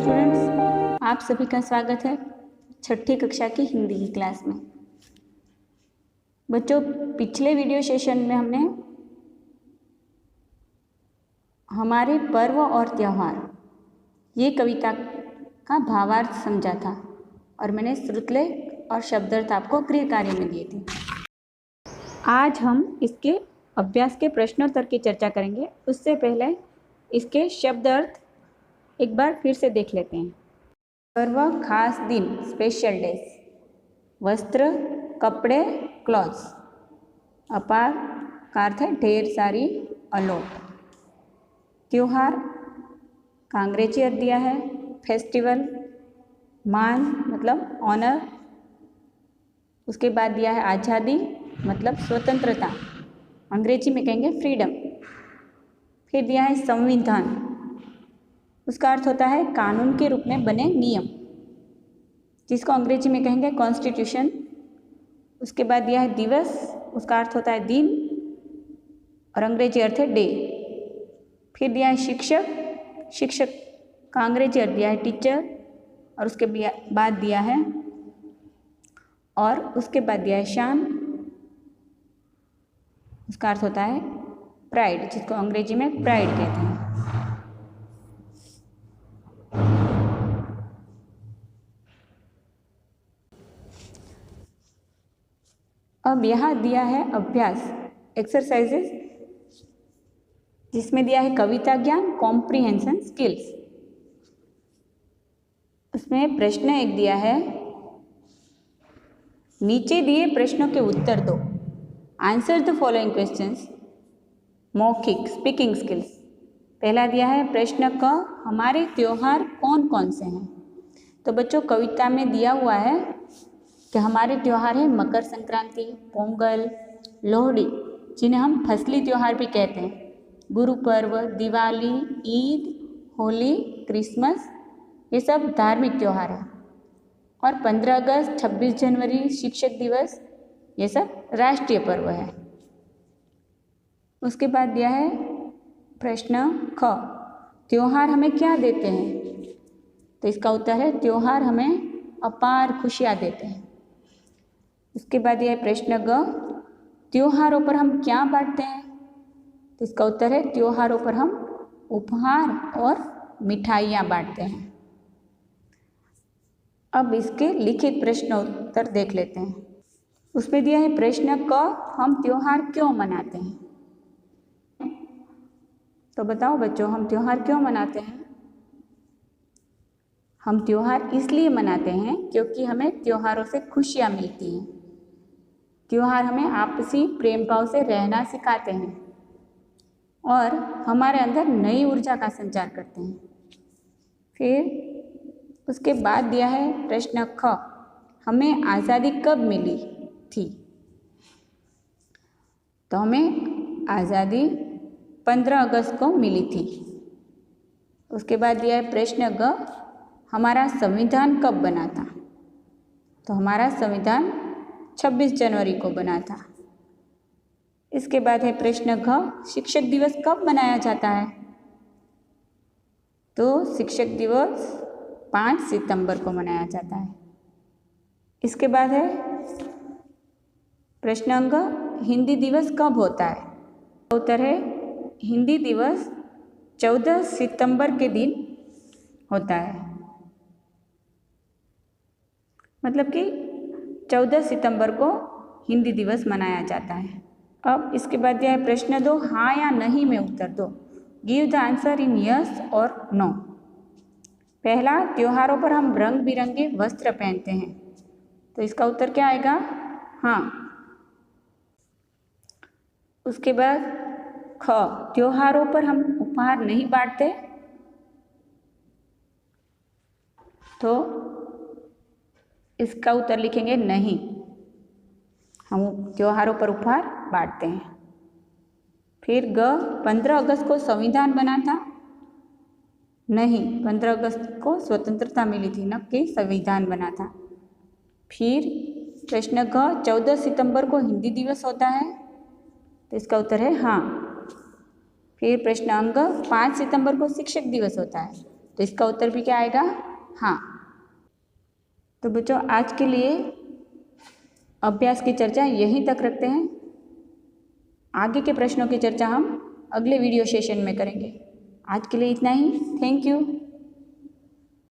Students, आप सभी का स्वागत है छठी कक्षा की हिंदी की क्लास में। बच्चों, पिछले वीडियो सेशन में हमने हमारे पर्व और त्यौहार ये कविता का भावार्थ समझा था और मैंने श्रुतलेख और शब्दार्थ आपको गृह कार्य में दिए थे। आज हम इसके अभ्यास के प्रश्नोत्तर की चर्चा करेंगे। उससे पहले इसके शब्दार्थ एक बार फिर से देख लेते हैं। पर्व, खास दिन, स्पेशल डेज। वस्त्र, कपड़े, क्लॉथ्स। अपार का अर्थ है ढेर सारी, अलॉट। त्योहार का अंग्रेजी अर्थ दिया है फेस्टिवल। मान मतलब ऑनर। उसके बाद दिया है आज़ादी मतलब स्वतंत्रता, अंग्रेजी में कहेंगे फ्रीडम। फिर दिया है संविधान, उसका अर्थ होता है कानून के रूप में बने नियम, जिसको अंग्रेजी में कहेंगे कॉन्स्टिट्यूशन। उसके बाद दिया है दिवस, उसका अर्थ होता है दिन और अंग्रेजी अर्थ है डे। फिर दिया है शिक्षक, शिक्षक का अंग्रेजी अर्थ दिया है टीचर और उसके बाद दिया है शान, उसका अर्थ होता है प्राइड, जिसको अंग्रेजी में प्राइड कहते हैं। अब यहाँ दिया है अभ्यास एक्सरसाइजेस, जिसमें दिया है कविता ज्ञान, कॉम्प्रिहेंशन स्किल्स। उसमें प्रश्न एक दिया है, नीचे दिए प्रश्नों के उत्तर दो। Answer the following questions. मौखिक स्पीकिंग स्किल्स। पहला दिया है प्रश्न क, हमारे त्योहार कौन कौन से हैं। तो बच्चों, कविता में दिया हुआ है कि हमारे त्यौहार हैं मकर संक्रांति, पोंगल, लोहड़ी, जिन्हें हम फसली त्यौहार भी कहते हैं, गुरु पर्व, दिवाली, ईद, होली, क्रिसमस, ये सब धार्मिक त्यौहार हैं। और 15 अगस्त, 26 जनवरी, शिक्षक दिवस, ये सब राष्ट्रीय पर्व है। उसके बाद दिया है प्रश्न ख, त्यौहार हमें क्या देते हैं। तो इसका उत्तर है त्यौहार हमें अपार खुशियाँ देते हैं। उसके बाद यह प्रश्न ग, त्योहारों पर हम क्या बांटते हैं। तो इसका उत्तर है त्योहारों पर हम उपहार और मिठाइयाँ बांटते हैं। अब इसके लिखित प्रश्न उत्तर देख लेते हैं। उसमें दिया है प्रश्न क, हम त्योहार क्यों मनाते हैं। तो बताओ बच्चों, हम त्योहार क्यों मनाते हैं। हम त्योहार इसलिए मनाते हैं क्योंकि हमें त्योहारों से खुशियाँ मिलती हैं। त्योहार हमें आपसी प्रेम भाव से रहना सिखाते हैं और हमारे अंदर नई ऊर्जा का संचार करते हैं। फिर उसके बाद दिया है प्रश्न ख, हमें आज़ादी कब मिली थी। तो हमें आज़ादी 15 अगस्त को मिली थी। उसके बाद दिया है प्रश्न ग, हमारा संविधान कब बना था। तो हमारा संविधान 26 जनवरी को बना था। इसके बाद है प्रश्न घ, शिक्षक दिवस कब मनाया जाता है। तो शिक्षक दिवस 5 सितंबर को मनाया जाता है। इसके बाद है प्रश्न अंक, हिंदी दिवस कब होता है। उत्तर है हिंदी दिवस 14 सितंबर के दिन होता है, मतलब कि 14 सितंबर को हिंदी दिवस मनाया जाता है। अब इसके बाद दिया है प्रश्न 2, हाँ या नहीं में उत्तर दो। Give the answer in yes और नो। पहला, त्योहारों पर हम रंग बिरंगे वस्त्र पहनते हैं। तो इसका उत्तर क्या आएगा, हाँ। उसके बाद ख, त्योहारों पर हम उपहार नहीं बांटते। तो इसका उत्तर लिखेंगे नहीं, हम त्योहारों पर उपहार बांटते हैं। फिर ग, 15 अगस्त को संविधान बना था। नहीं, 15 अगस्त को स्वतंत्रता मिली थी, न कि संविधान बना था। फिर प्रश्न ग, 14 सितंबर को हिंदी दिवस होता है। तो इसका उत्तर है हाँ। फिर प्रश्न अंक, 5 सितंबर को शिक्षक दिवस होता है। तो इसका उत्तर भी क्या आएगा? हाँ। तो बच्चों आज के लिए अभ्यास की चर्चा यहीं तक रखते हैं। आगे के प्रश्नों की चर्चा हम अगले वीडियो सेशन में करेंगे। आज के लिए इतना ही। Thank you.